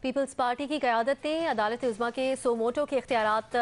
Peoples party की क़यादत ने अदालत उज़्मा के सोमोटो के इख्तियारात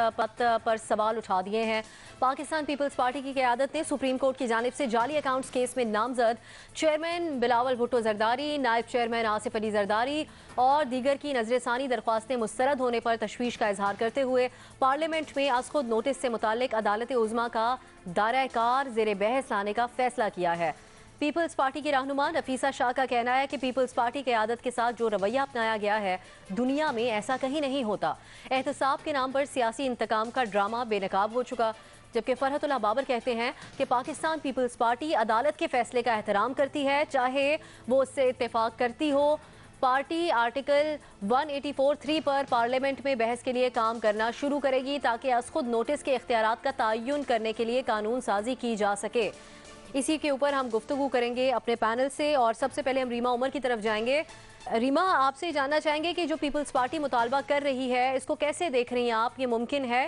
पर सवाल उठा दिए हैं। पाकिस्तान पीपल्स पार्टी की क़यादत ने सुप्रीम कोर्ट की जानिब से जाली अकाउंट्स केस में नामजद चेयरमैन बिलावल भुट्टो जरदारी, नायब चेयरमैन आसिफ अली जरदारी और दीगर की नजरसानी दरख्वास्तें मुस्तरद होने पर तशवीश का इजहार करते हुए पार्लियामेंट में आज खुद नोटिस से मुताल्लिक अदालत उज़्मा का दायरा कार ज़ेरे बहस लाने का फैसला किया है। पीपल्स पार्टी की रहनुमा नफीसा शाह का कहना है कि पीपल्स पार्टी की क़यादत के साथ जो रवैया अपनाया गया है दुनिया में ऐसा कहीं नहीं होता। एहतसाब के नाम पर सियासी इंतकाम का ड्रामा बेनकाब हो चुका। जबकि फरहतुल्लाह बाबर कहते हैं कि पाकिस्तान पीपल्स पार्टी अदालत के फैसले का एहतराम करती है, चाहे वो उससे इत्तेफाक करती हो। पार्टी आर्टिकल 184(3) पर पार्लियामेंट में बहस के लिए काम करना शुरू करेगी ताकि आज खुद नोटिस के इख्तियारात का तयन करने के लिए कानून साजी की जा सके। इसी के ऊपर हम गुफ्तगू करेंगे अपने पैनल से और सबसे पहले हम रीमा उमर की तरफ जाएंगे। रीमा, आपसे जानना चाहेंगे कि जो पीपल्स पार्टी मुतालबा कर रही है इसको कैसे देख रही हैं आप, ये मुमकिन है?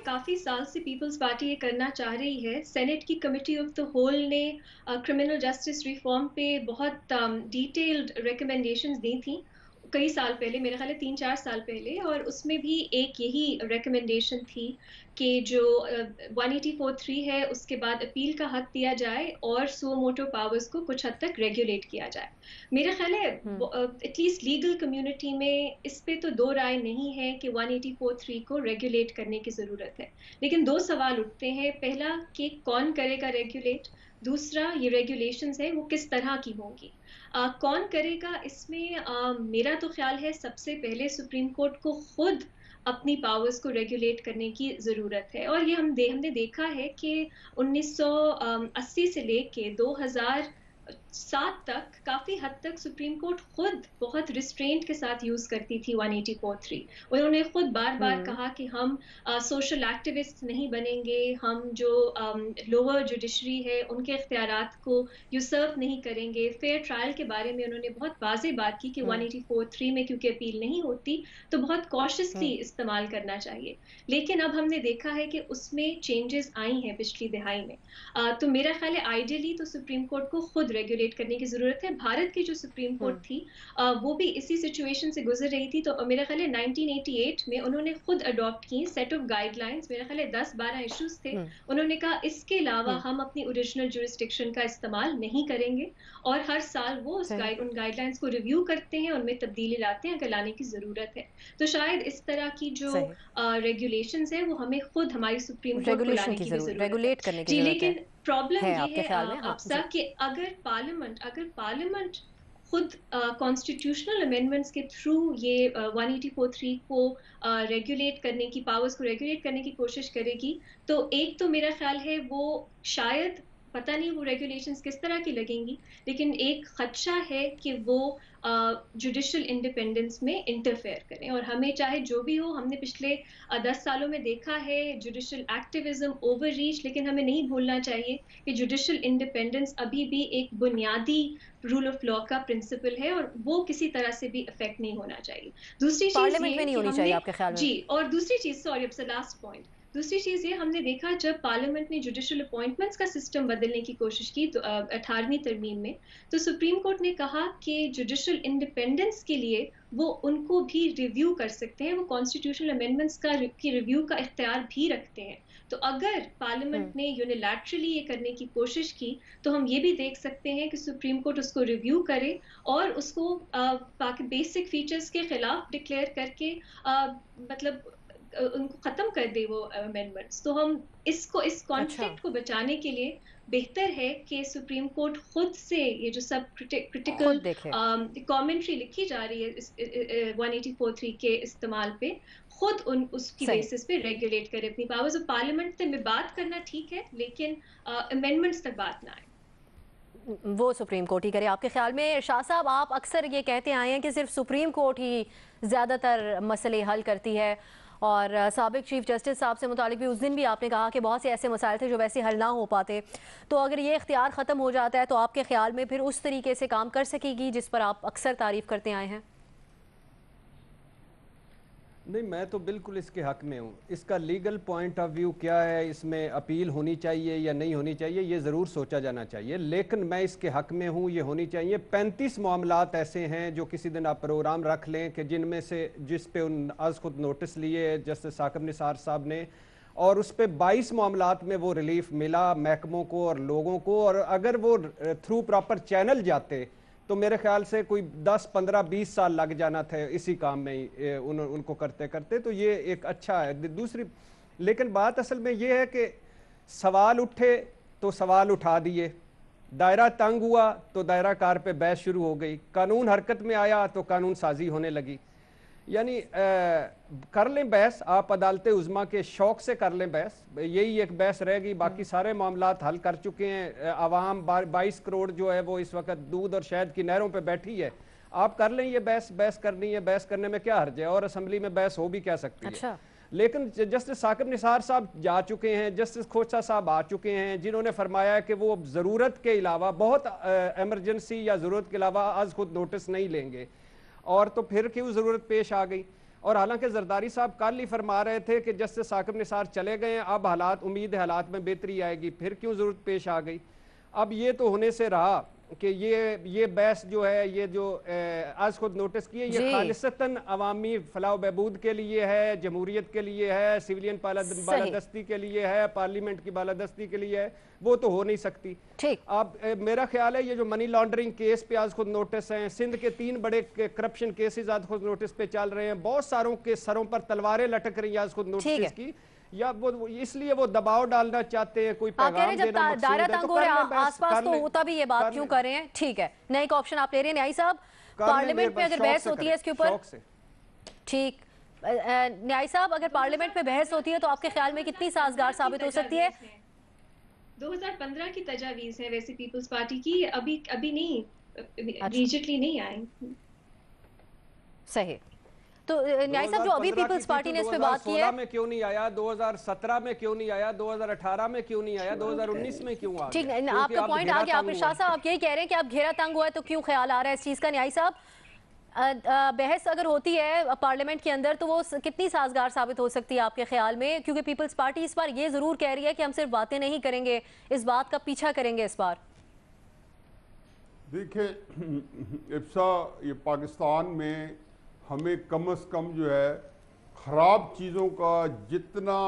काफी साल से पीपल्स पार्टी ये करना चाह रही है। सेनेट की कमेटी ऑफ द होल ने क्रिमिनल जस्टिस रिफॉर्म पे बहुत डिटेल्ड रिकमेंडेशंस दी थी कई साल पहले, मेरे ख्याल 3-4 साल पहले, और उसमें भी एक यही रिकमेंडेशन थी कि जो 184(3) है उसके बाद अपील का हक दिया जाए और सो मोटो पावर्स को कुछ हद तक रेगुलेट किया जाए। मेरा ख्याल है एटलीस्ट लीगल कम्युनिटी में इस पे तो दो राय नहीं है कि 184(3) को रेगुलेट करने की ज़रूरत है। लेकिन दो सवाल उठते हैं, पहला कि कौन करेगा रेगुलेट, दूसरा ये रेगुलेशंस है वो किस तरह की होंगी। कौन करेगा इसमें मेरा तो ख्याल है सबसे पहले सुप्रीम कोर्ट को खुद अपनी पावर्स को रेगुलेट करने की ज़रूरत है। और ये हमने देखा है कि 1980 से लेके 2007 तक काफ़ी हद तक सुप्रीम कोर्ट खुद बहुत रिस्ट्रेंट के साथ यूज़ करती थी 184(3). उन्होंने खुद बार बार कहा कि हम सोशल एक्टिविस्ट नहीं बनेंगे, हम जो लोअर जुडिशरी है उनके इख्तियारात को यूसर्व नहीं करेंगे। फेयर ट्रायल के बारे में उन्होंने बहुत वाज़ेह बात की कि 184(3) में क्योंकि अपील नहीं होती तो बहुत कॉशियसली इस्तेमाल करना चाहिए। लेकिन अब हमने देखा है कि उसमें चेंजेस आई हैं पिछली दिहाई में। तो मेरा ख्याल है आइडियली तो सुप्रीम कोर्ट को खुद रेगुलेट करने की ज़रूरत है। भारत की जो सुप्रीम कोर्ट थी वो भी इसी सिचुएशन से गुजर रही थी। तो मेरा ख्याल है 1988 में उन्होंने खुद अडॉप्ट की सेट ऑफ गाइडलाइंस, मेरा ख्याल है 10-12 इश्यूज थे। उन्होंने कहा इसके अलावा हम अपनी ओरिजिनल जुरिस्डिक्शन का इस्तेमाल नहीं करेंगे और हर साल वो उन गाइडलाइंस को रिव्यू करते हैं, उनमें तब्दीली लाते हैं अगर लाने की ज़रूरत है। तो शायद इस तरह की जो रेगुलेशंस है वो हमें खुद हमारी सुप्रीम कोर्ट को लाने की रेगुलेट करने की जी। जरूरत लेकिन प्रॉब्लम ये है हाँ, अफसा कि अगर पार्लियामेंट खुद कॉन्स्टिट्यूशनल अमेंडमेंट्स के थ्रू ये 184(3) को रेगुलेट करने की पावर्स को रेगुलेट करने की कोशिश करेगी तो एक तो मेरा ख्याल है वो शायद पता नहीं वो रेगुलेशंस किस तरह की लगेंगी, लेकिन एक खदशा है कि वो जुडिशल इंडिपेंडेंस में इंटरफेयर करें। और हमें चाहे जो भी हो, हमने पिछले 10 सालों में देखा है जुडिशल एक्टिविज्म, ओवर रीच, लेकिन हमें नहीं भूलना चाहिए कि जुडिशल इंडिपेंडेंस अभी भी एक बुनियादी रूल ऑफ लॉ का प्रिंसिपल है और वो किसी तरह से भी इफेक्ट नहीं होना चाहिए। दूसरी चीज ये नहीं होनी चाहिए आपके ख्याल में? जी, और दूसरी चीज, सॉरी, अब से लास्ट पॉइंट, दूसरी चीज ये हमने देखा जब पार्लियामेंट ने जुडिशल अपॉइंटमेंट्स का सिस्टम बदलने की कोशिश की तो 18वीं तरमीम में, तो सुप्रीम कोर्ट ने कहा कि जुडिशल इंडिपेंडेंस के लिए वो उनको भी रिव्यू कर सकते हैं, वो कॉन्स्टिट्यूशनल अमेंडमेंट्स की रिव्यू का इख्तियार भी रखते हैं। तो अगर पार्लियामेंट ने यूनिलैटरली ये करने की कोशिश की तो हम ये भी देख सकते हैं कि सुप्रीम कोर्ट उसको रिव्यू करे और उसको बेसिक फीचर्स के खिलाफ डिक्लेयर करके मतलब उनको खत्म कर दे वो अमेंडमेंट्स। तो हम इस कॉन्फ्लिक्ट को बचाने के लिए बेहतर है कि सुप्रीम कोर्ट खुद से ये जो सब क्रिटिकल कमेंट्री लिखी जा रही है इस 184(3) के इस्तेमाल पे, खुद उसकी बेसिस पे रेगुलेट करे अपनी पावर्स। और पार्लियामेंट से में बात करना ठीक है, लेकिन अमेंडमेंट्स तक बात ना आए, वो सुप्रीम कोर्ट ही करे। आपके ख्याल में शाह साहब, आप अक्सर ये कहते आए हैं कि सिर्फ सुप्रीम कोर्ट ही ज़्यादातर मसले हल करती है और साबिक चीफ जस्टिस साहब से मुतालिक भी उस दिन भी आपने कहा कि बहुत से ऐसे मसाइल थे जो वैसे हल ना हो पाते। तो अगर ये इख्तियार ख़त्म हो जाता है तो आपके ख्याल में फिर उस तरीके से काम कर सकेगी जिस पर आप अक्सर तारीफ़ करते आए हैं? नहीं, मैं तो बिल्कुल इसके हक में हूँ। इसका लीगल पॉइंट ऑफ व्यू क्या है, इसमें अपील होनी चाहिए या नहीं होनी चाहिए, ये ज़रूर सोचा जाना चाहिए, लेकिन मैं इसके हक में हूँ, ये होनी चाहिए। 35 मामलात ऐसे हैं जो किसी दिन आप प्रोग्राम रख लें कि जिनमें से जिस पे आज खुद नोटिस लिए जस्टिस साकिब निसार साहब ने, और उस पर 22 मामलात में वो रिलीफ मिला महकमों को और लोगों को। और अगर वो थ्रू प्रॉपर चैनल जाते तो मेरे ख्याल से कोई 10, 15, 20 साल लग जाना था इसी काम में ही उनको करते करते। तो ये एक अच्छा है। दूसरी लेकिन बात असल में ये है कि सवाल उठे तो सवाल उठा दिए, दायरा तंग हुआ तो दायरा कार पे बहस शुरू हो गई, कानून हरकत में आया तो कानून साजी होने लगी। यानी कर लें बहस, आप अदालत उज़्मा के शौक से कर लें बहस, यही एक बहस रहेगी। बाकी सारे मामलात हल कर चुके हैं। आवाम 22 करोड़ जो है वो इस वक्त दूध और शहद की नहरों पे बैठी है। आप कर लें ये बहस, बहस करनी है, बहस करने में क्या हर्ज है, और असम्बली में बहस हो भी क्या सकती है। लेकिन जस्टिस साकिब निसार साहब जा चुके हैं, जस्टिस खोसा साहब आ चुके हैं, जिन्होंने फरमाया कि वो ज़रूरत के अलावा, बहुत एमरजेंसी या ज़रूरत के अलावा आज खुद नोटिस नहीं लेंगे, और तो फिर क्यों ज़रूरत पेश आ गई। और हालांकि जरदारी साहब कल ही फरमा रहे थे कि जस्टिस साकिब निसार चले गए, अब हालात, उम्मीद है हालात में बेहतरी आएगी, फिर क्यों ज़रूरत पेश आ गई। अब ये तो होने से रहा कि ये बहस जो है, ये जो आज खुद नोटिस किए, ये खालिसतन अवामी फलाह बहबूद के लिए है, जमहूरियत के लिए है, सिविलियन बालादस्ती के लिए है, पार्लियामेंट की बालादस्ती के लिए है, वो तो हो नहीं सकती। ठीक, अब मेरा ख्याल है ये जो मनी लॉन्ड्रिंग केस पे आज खुद नोटिस हैं, सिंध के 3 बड़े करप्शन केसेस आज खुद नोटिस पे चल रहे हैं, बहुत सारों के सरों पर तलवारें लटक रही हैं आज खुद नोटिस की, या वो इसलिए वो दबाव डालना चाहते हैं, कोई पैगाम देना मकसूद है, तो कर लें बहस, आसपास तो होता भी ये बात क्यों कर रहे हैं। ठीक है, नया एक ऑप्शन आप ले रहे हैं न्यायी साहब, पार्लियामेंट में अगर बहस होती है इसके ऊपर, ठीक, न्यायी साहब अगर पार्लियामेंट में बहस होती है तो आपके ख्याल में कितनी साजगार साबित हो सकती है। 2015 की तजावीज है वैसे पीपल्स पार्टी की, अभी नहीं, इमीडिएटली नहीं आए। सही, तो न्याय साहब जो अभी पीपल्स पार्टी ने इस पे बात की है, 2016 में क्यों नहीं आया, 2017 में क्यों नहीं आया, 2018 में क्यों नहीं आया, 2019 में क्यों आ गया? ठीक है, आपका पॉइंट आ गया। आप इरशाद साहब आप यही कह रहे हैं कि आप घेरा तंग हुआ है तो क्यों ख्याल आ रहा है इस चीज का। न्याय साहब, बहस अगर होती है पार्लियामेंट के अंदर तो वो कितनी साजगार साबित हो सकती है आपके ख्याल में, क्योंकि पीपल्स पार्टी इस बार ये जरूर कह रही है कि हम सिर्फ बातें नहीं करेंगे, इस बात का पीछा करेंगे इस बार। देखिए इफ्सा, ये पाकिस्तान में हमें कम से कम जो है ख़राब चीज़ों का जितना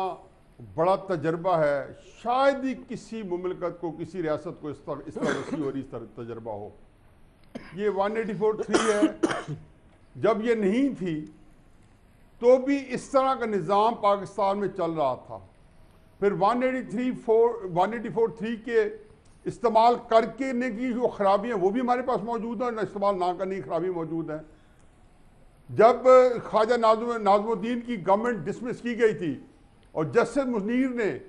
बड़ा तजर्बा है, शायद ही किसी मुमलकत को, किसी रियासत को इस तरह वसी और इस तरह तजर्बा हो। ये 184(3 है, जब ये नहीं थी तो भी इस तरह का निज़ाम पाकिस्तान में चल रहा था। फिर 184(3 के इस्तेमाल करके ने की जो खराबियाँ वो भी हमारे पास मौजूद हैं, इस्तेमाल ना करने की खराबी मौजूद हैं। जब ख्वाजा नाज़मुद्दीन की गवर्नमेंट डिसमिस की गई थी और जस्टिस मुनीर ने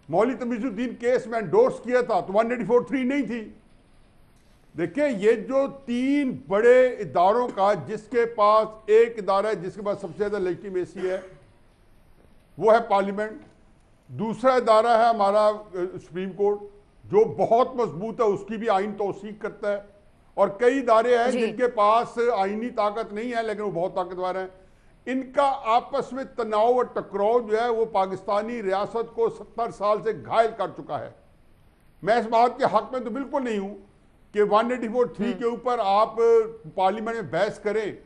मौलवी तमीज़ुद्दीन केस में एंडोर्स किया था तो 184(3 नहीं थी। देखिए ये जो 3 बड़े इदारों का, जिसके पास एक इदारा है जिसके पास सबसे ज़्यादा लेजिटिमेसी है वो है पार्लियामेंट, दूसरा इदारा है हमारा सुप्रीम कोर्ट जो बहुत मजबूत है, उसकी भी आइन तौसीक करता है, और कई इदारे हैं जिनके पास आइनी ताकत नहीं है लेकिन वो बहुत ताकतवर हैं। इनका आपस में तनाव और टकराव जो है वो पाकिस्तानी रियासत को 70 साल से घायल कर चुका है। मैं इस बात के हक में तो बिल्कुल नहीं हूं कि 184(3 के ऊपर आप पार्लियामेंट में बहस करें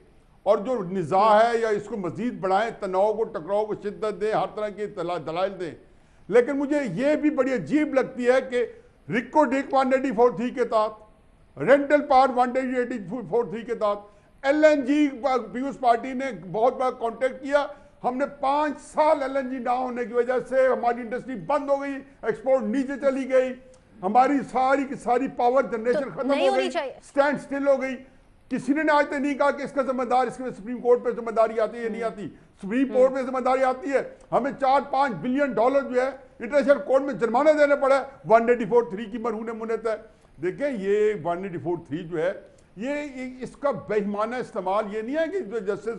और जो निज़ा है या इसको मजीद बढ़ाएं, तनाव को, टकराव को शिद्दत दें, हर तरह के दलाइल दें। लेकिन मुझे ये भी बड़ी अजीब लगती है कि रिको डिक 184(3 के तहत, रेंटल पार्ट 184(3 के तहत LNG पीपल्स पार्टी ने बहुत बड़ा कॉन्टेक्ट किया। हमने 5 साल LNG ना होने की वजह से हमारी इंडस्ट्री बंद हो गई, एक्सपोर्ट नीचे चली गई, हमारी सारी की सारी पावर जनरेशन खत्म हो गई, स्टैंड स्टिल हो गई। किसी ने आज तक नहीं कहा कि इसका जिम्मेदार, इसके सुप्रीम कोर्ट पे जिम्मेदारी आती है, नहीं आती। सुप्रीम कोर्ट पे जिम्मेदारी आती है। हमें $4-5 बिलियन जो है इंटरनेशनल कोर्ट में जुर्माना देना पड़ा। 184(3 की मरहून मुनत है। देखें ये 184(3 जो है ये इसका बेईमाना इस्तेमाल ये नहीं है कि जस्टिस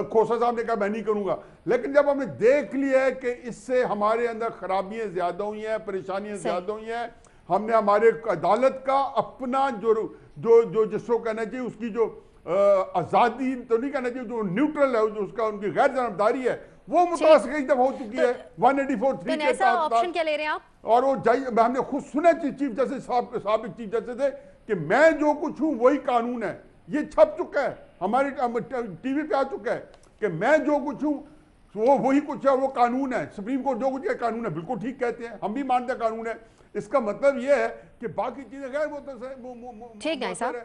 खोसा साहब ने कहा मैं नहीं करूंगा, लेकिन जब हमने देख लिया है कि इससे हमारे अंदर खराबियां ज्यादा हुई हैं, परेशानियां ज्यादा हुई हैं, हमने हमारे अदालत का अपना जो जो जो जिसको कहना चाहिए उसकी जो आज़ादी तो नहीं कहना चाहिए, जो न्यूट्रल है, जो उसका उनकी गैर जानबदारी है, वो मुतासर कई दफा हो चुकी है 184(3) के ऐसा ऑप्शन क्या ले रहे हैं आप? और वो हमने खुद सुना चीफ जस्टिस साहब, साबिक चीफ जस्टिस है कि मैं जो कुछ हूं वही कानून है। ये छप चुका है, हमारे टीवी पे आ चुका है कि मैं जो कुछ हूं वो वही कुछ है, वो कानून है। सुप्रीम कोर्ट जो कुछ है कानून है, बिल्कुल ठीक कहते हैं, हम भी मानते हैं कानून है। इसका मतलब ये है कि बाकी चीजें गैर मुतअस्सिर। ठीक है साहब,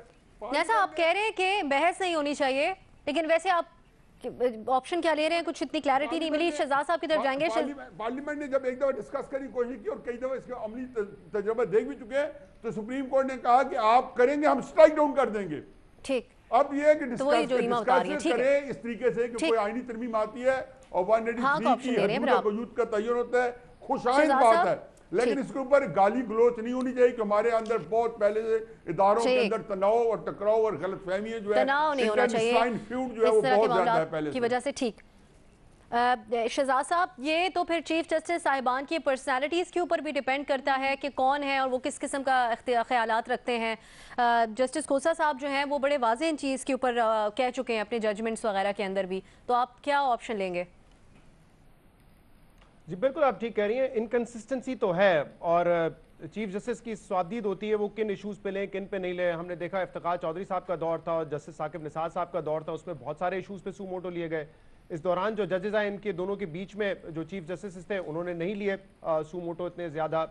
जैसा आप कह रहे हैं कि बहस नहीं होनी चाहिए, लेकिन वैसे आप ऑप्शन क्या ले रहे हैं? कुछ इतनी क्लैरिटी नहीं मिली। शहजाद साहब की तरफ जाएंगे। पार्लियामेंट ने जब एक दफा डिस्कस करने की कोशिश की और कई दफा इसका अमली तजुर्बा देख भी चुके हैं, तो सुप्रीम कोर्ट ने कहा कि आप करेंगे हम स्ट्राइक डाउन कर देंगे। ठीक, अब ये कि तो वही जो रीमा बता रही है, ठीक है, करें इस तरीके से कि कोई आईनी तरमीम आती है और 183 की हदूद का तयन होता है, खुशाइंद बात है, लेकिन इसके ऊपर गाली गलोच नहीं होनी चाहिए कि हमारे अंदर बहुत पहले से इदारों के अंदर तनाव और टकराव और गलतफहमियां जो है, तनाव नहीं होना चाहिए फ्यूड जो है वो बहुत ज्यादा है पहले की वजह से। ठीक, शहजाद साहब, ये तो फिर चीफ जस्टिस साहिबान की पर्सनालिटीज़ के ऊपर भी डिपेंड करता है कि कौन है और वो किस किस्म का ख्यालात रखते हैं। जस्टिस खोसा साहब जो हैं वो बड़े वाज़ेह इन चीज़ के ऊपर कह चुके हैं अपने जजमेंट्स वगैरह के अंदर भी, तो आप क्या ऑप्शन लेंगे? जी बिल्कुल, आप ठीक कह रही हैं, इनकंसिस्टेंसी तो है और चीफ जस्टिस की स्वादीद होती है वो किन इशूज़ पे लें किन पे नहीं लें। हमने देखा इफ्तिखार चौधरी साहब का दौर था और जस्टिस साकिब निसार साहब का दौर था, उसमें बहुत सारे इशूज़ पे सूमोटो लिए गए। इस दौरान जो जजेस आए इनके दोनों के बीच में जो चीफ जस्टिस थे उन्होंने नहीं लिए सूमोटो इतने ज़्यादा।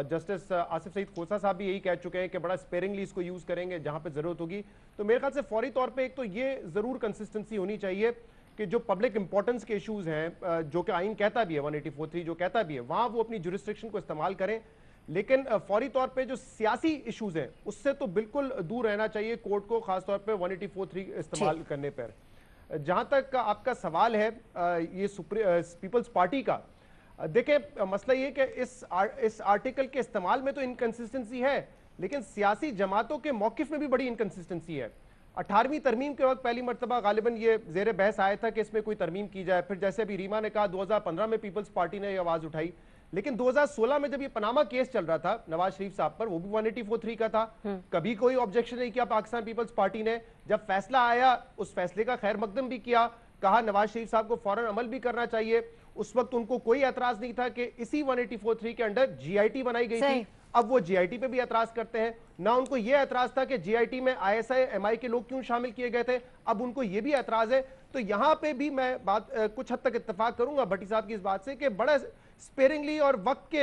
जस्टिस आसिफ सईद खोसा साहब भी यही कह चुके हैं कि बड़ा स्पेयरिंगली इसको यूज़ करेंगे जहाँ पे ज़रूरत होगी। तो मेरे ख्याल से फौरी तौर पे एक तो ये ज़रूर कंसिस्टेंसी होनी चाहिए कि जो पब्लिक इंपॉर्टेंस के इशूज़ हैं, जो कि आइन कहता भी है 184(3) जो कहता भी है, वहाँ वो अपनी जुरिस्डिक्शन को इस्तेमाल करें। लेकिन फौरी तौर पे जो सियासी इशूज़ हैं उससे तो बिल्कुल दूर रहना चाहिए कोर्ट को, ख़ासतौर पर 184(3) इस्तेमाल करने पर। जहां तक आपका सवाल है ये पीपल्स पार्टी का, देखें मसला ये कि इस आर्टिकल के इस्तेमाल में तो इनकंसिस्टेंसी है, लेकिन सियासी जमातों के मौकिफ में भी बड़ी इनकंसिस्टेंसी है। 18वीं तरमीम के वक्त पहली मरतबा गालिबन ये ज़ेर बहस आया था कि इसमें कोई तरमीम की जाए। फिर जैसे अभी रीमा ने कहा 2015 में पीपल्स पार्टी ने ये आवाज़ उठाई, लेकिन 2016 में जब ये पनामा केस चल रहा था नवाज शरीफ साहब पर, वो भी 184(3) का था, कभी कोई ऑब्जेक्शन नहीं किया पाकिस्तान पीपल्स पार्टी ने। जब फैसला आया उस फैसले का खैर मकदम भी किया, कहा नवाज शरीफ साहब को फौरन अमल भी करना चाहिए। उस वक्त उनको कोई एतराज नहीं था कि इसी 184(3) के अंडर GIT बनाई गई थी। अब वो GIT पे भी एतराज करते हैं, ना उनको ये एतराज था कि GIT में ISI MI के लोग क्यों शामिल किए गए थे, अब उनको ये भी एतराज है। तो यहां पे भी मैं बात कुछ हद तक इत्तेफाक करूंगा भट्टी साहब की इस बात से कि बड़ा स्पेयरिंगली और वक्त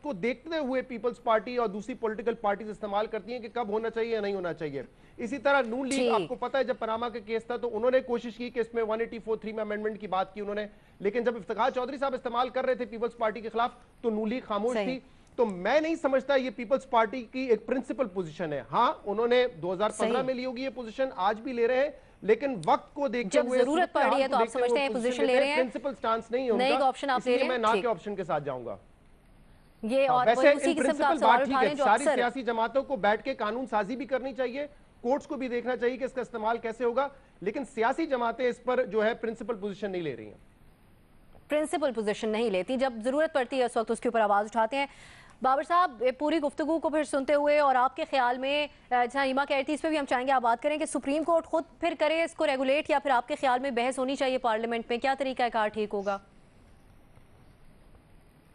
को देखते हुए पीपल्स पार्टी और दूसरी पॉलिटिकल पार्टीज इस्तेमाल करती हैं कि कब होना चाहिए या नहीं होना चाहिए। इसी तरह नून लीग, आपको पता है जब पनामा का केस था तो उन्होंने कोशिश की कि इसमें 184(3) में अमेंडमेंट की बात की उन्होंने, लेकिन जब इफ्तिखार चौधरी साहब इस्तेमाल कर रहे थे पीपल्स पार्टी के खिलाफ तो नून लीग खामोश थी। तो मैं नहीं समझता ये पीपल्स पार्टी की एक प्रिंसिपल पोजीशन है। हाँ, उन्होंने 2015 में ली होगी ये पोजीशन, आज भी ले रहे हैं, लेकिन वक्त को देखते हुए जरूरत पड़ रही है तो आप समझते हैं पोजीशन ले रहे हैं, प्रिंसिपल स्टांस नहीं होगा, नई ऑप्शन आप ले रहे हैं, मैं ना के ऑप्शन के साथ जाऊंगा। ये और वैसे उसी किस्म का बात ठीक है, सारी सियासी जमातों को बैठ के कानून साजी भी करनी चाहिए, कोर्ट्स को भी देखना चाहिए कि इसका इस्तेमाल कैसे होगा, लेकिन सियासी जमातें इस पर जो है प्रिंसिपल पोजीशन नहीं ले रही हैं, प्रिंसिपल पोजीशन नहीं लेती, जब जरूरत पड़ती है उस वक्त उसके ऊपर आवाज उठाते हैं। बाबर साहब, पूरी गुफ्तगू को फिर सुनते हुए और आपके ख्याल में, जहाँ ईमा कह रही थी इस पर भी हम चाहेंगे आप बात करें कि सुप्रीम कोर्ट खुद फिर करे इसको रेगुलेट या फिर आपके ख्याल में बहस होनी चाहिए पार्लियामेंट में, क्या तरीका कार ठीक होगा?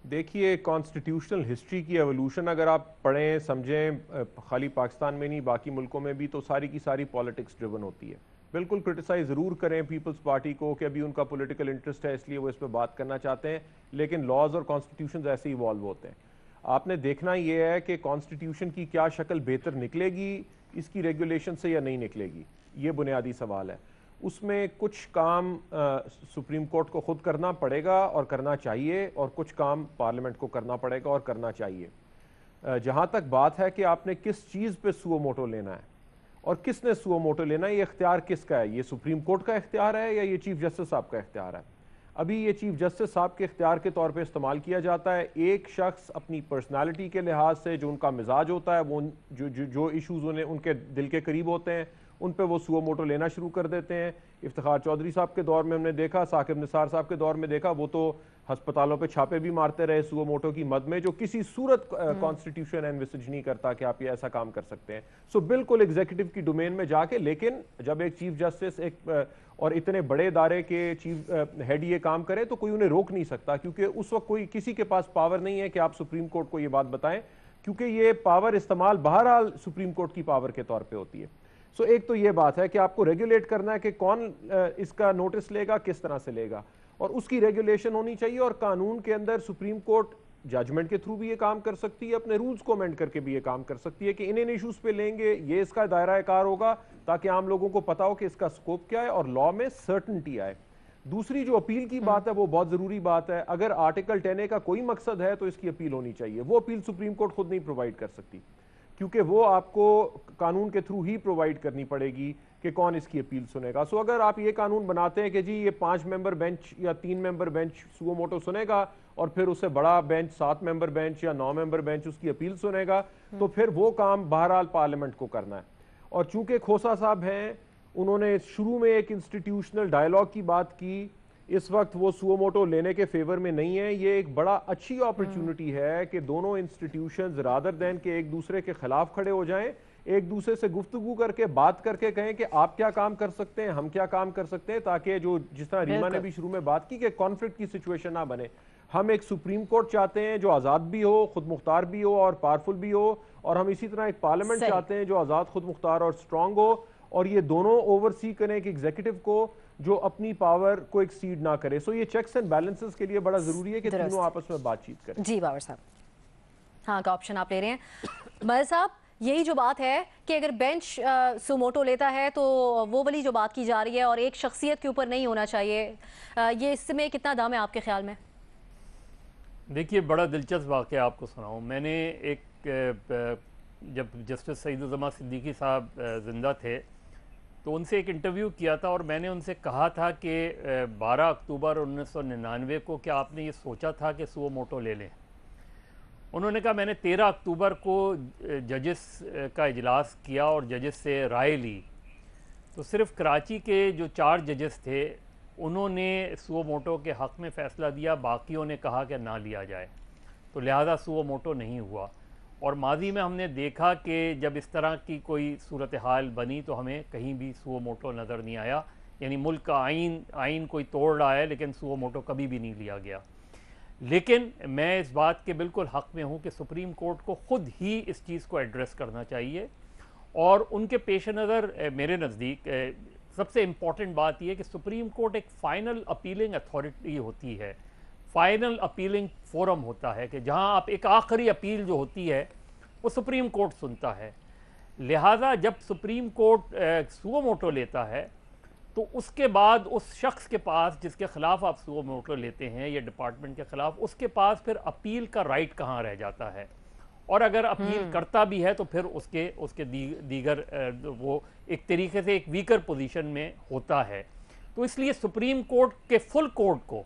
देखिए, कॉन्स्टिट्यूशनल हिस्ट्री की एवोल्यूशन अगर आप पढ़ें समझें, खाली पाकिस्तान में नहीं बाकी मुल्कों में भी, तो सारी की सारी पॉलिटिक्स ड्रिवन होती है। बिल्कुल क्रिटिसाइज ज़रूर करें पीपल्स पार्टी को कि अभी उनका पॉलिटिकल इंटरेस्ट है इसलिए वो इस पर बात करना चाहते हैं, लेकिन लॉज और कॉन्स्टिट्यूशन ऐसे इवॉल्व होते हैं। आपने देखना ये है कि कॉन्स्टिट्यूशन की क्या शक्ल बेहतर निकलेगी इसकी रेगुलेशन से या नहीं निकलेगी, ये बुनियादी सवाल है। उसमें कुछ काम सुप्रीम कोर्ट को खुद करना पड़ेगा और करना चाहिए, और कुछ काम पार्लियामेंट को करना पड़ेगा और करना चाहिए। जहाँ तक बात है कि आपने किस चीज़ पे सुओ मोटो लेना है और किसने सुओ मोटो लेना है, ये इख्तियार किसका है? ये सुप्रीम कोर्ट का इख्तियार है या ये चीफ जस्टिस साहब का इख्तियार है? अभी ये चीफ जस्टिस साहब के इख्तियार के तौर पे इस्तेमाल किया जाता है। एक शख्स अपनी पर्सनालिटी के लिहाज से जो उनका मिजाज होता है, वो जो इशूज़ उनके दिल के करीब होते हैं उन पे वो सुओ मोटो लेना शुरू कर देते हैं। इफ्तिखार चौधरी साहब के दौर में हमने देखा, साकिब निसार साहब के दौर में देखा, वो तो अस्पतालों पे छापे भी मारते रहे सुओ मोटो की मद में, जो किसी सूरत कॉन्स्टिट्यूशन एनविसेज नहीं करता कि आप ये ऐसा काम कर सकते हैं। सो बिल्कुल एग्जीक्यूटिव की डोमेन में जाके, लेकिन जब एक चीफ जस्टिस एक और इतने बड़े इदारे के चीफ हेड ये काम करे तो कोई उन्हें रोक नहीं सकता, क्योंकि उस वक्त कोई किसी के पास पावर नहीं है कि आप सुप्रीम कोर्ट को ये बात बताएं, क्योंकि ये पावर इस्तेमाल बहरहाल सुप्रीम कोर्ट की पावर के तौर पे होती है। सो एक तो ये बात है कि आपको रेगुलेट करना है कि कौन इसका नोटिस लेगा, किस तरह से लेगा, और उसकी रेगुलेशन होनी चाहिए। और कानून के अंदर सुप्रीम कोर्ट जजमेंट के थ्रू भी ये काम कर सकती है, अपने रूल्स को अमेंड करके भी ये काम कर सकती है कि इन इश्यूज पे लेंगे, ये इसका दायरा कार होगा, ताकि आम लोगों को पता हो कि इसका स्कोप क्या है और लॉ में सर्टेनिटी आए। दूसरी जो अपील की बात है वो बहुत जरूरी बात है। अगर आर्टिकल 10A का कोई मकसद है तो इसकी अपील होनी चाहिए। वो अपील सुप्रीम कोर्ट खुद नहीं प्रोवाइड कर सकती, क्योंकि वो आपको कानून के थ्रू ही प्रोवाइड करनी पड़ेगी कि कौन इसकी अपील सुनेगा। सो अगर आप ये कानून बनाते हैं कि जी ये 5 मेंबर बेंच या 3 मेंबर बेंच सुओ मोटो सुनेगा और फिर उससे बड़ा बेंच 7 मेंबर बेंच या 9 मेंबर बेंच उसकी अपील सुनेगा, तो फिर वो काम बहरहाल पार्लियामेंट को करना है। और चूंकि खोसा साहब हैं, उन्होंने शुरू में एक इंस्टीट्यूशनल डायलॉग की बात की, इस वक्त वो सुओ मोटो लेने के फेवर में नहीं है। ये एक बड़ा अच्छी अपॉर्चुनिटी है कि दोनों इंस्टीट्यूशंस रादर देन के एक दूसरे के खिलाफ खड़े हो जाएं, एक दूसरे से गुफ्तगू करके बात करके कहें कि आप क्या काम कर सकते हैं, हम क्या काम कर सकते हैं, ताकि जो जिस तरह रीमा ने भी शुरू में बात की कि कॉन्फ्लिक्ट की सिचुएशन ना बने। हम एक सुप्रीम कोर्ट चाहते हैं जो आज़ाद भी हो, खुद मुख्तार भी हो और पावरफुल भी हो, और हम इसी तरह एक पार्लियामेंट चाहते हैं जो आज़ाद, खुद मुख्तार और स्ट्रांग हो, और ये दोनों ओवरसी करें एक एग्जीक्यूटिव को जो अपनी पावर को एक्सीड ना करे। सो ये चेक्स एंड बैलेंसेस के लिए बड़ा जरूरी है कि तीनों आपस में बातचीत करें। जी बाबर साहब, हाँ का ऑप्शन आप ले रहे हैं। महल साहब, यही जो बात है कि अगर बेंच सुमोटो लेता है तो वो वाली जो बात की जा रही है और एक शख्सियत के ऊपर नहीं होना चाहिए, ये इसमें कितना दाम है आपके ख्याल में? देखिए, बड़ा दिलचस्प वाक़या आपको सुनाऊं। मैंने एक जब जस्टिस सईदुज़्ज़मा सिद्दीकी साहब ज़िंदा थे तो उनसे एक इंटरव्यू किया था और मैंने उनसे कहा था कि 12 अक्टूबर 1999 को क्या आपने ये सोचा था कि सुओ मोटो ले लें? उन्होंने कहा मैंने 13 अक्टूबर को जजेस का इजलास किया और जजेस से राय ली, तो सिर्फ कराची के जो 4 जजेस थे उन्होंने सुओ मोटो के हक़ में फ़ैसला दिया, बाकियों ने कहा कि ना लिया जाए, तो लिहाजा सुओ मोटो नहीं हुआ। और माजी में हमने देखा कि जब इस तरह की कोई सूरत हाल बनी तो हमें कहीं भी सुओ मोटो नज़र नहीं आया, यानी मुल्क का आइन कोई तोड़ रहा है लेकिन सुओ मोटो कभी भी नहीं लिया गया। लेकिन मैं इस बात के बिल्कुल हक़ में हूँ कि सुप्रीम कोर्ट को ख़ुद ही इस चीज़ को एड्रेस करना चाहिए, और उनके पेश नज़र मेरे नज़दीक सबसे इम्पॉर्टेंट बात यह कि सुप्रीम कोर्ट एक फ़ाइनल अपीलिंग अथॉरिटी होती है, फाइनल अपीलिंग फोरम होता है कि जहां आप एक आखिरी अपील जो होती है वो सुप्रीम कोर्ट सुनता है। लिहाजा जब सुप्रीम कोर्ट सुओ मोटो लेता है तो उसके बाद उस शख्स के पास जिसके खिलाफ आप सुओ मोटो लेते हैं या डिपार्टमेंट के खिलाफ, उसके पास फिर अपील का राइट कहाँ रह जाता है, और अगर अपील करता भी है तो फिर उसके दीगर वो एक तरीके से एक वीकर पोजीशन में होता है। तो इसलिए सुप्रीम कोर्ट के फुल कोर्ट को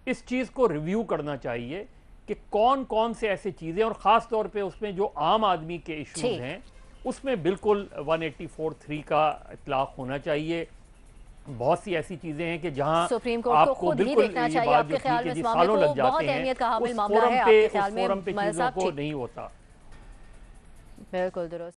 इस चीज़ को रिव्यू करना चाहिए कि कौन कौन से ऐसी चीज़ें, और ख़ास तौर पे उसमें जो आम आदमी के इश्यूज हैं उसमें बिल्कुल 184(3) का इतलाक़ होना चाहिए। बहुत सी ऐसी चीज़ें हैं कि जहां सुप्रीम कोर्ट को खुद ही देखना चाहिए। आपके ख्याल में इस मामले को बहुत अहमियत का हामिल मामला है, आपके ख्याल में फोरम पे चीज़ों को नहीं होता। बिल्कुल दुरुस्त।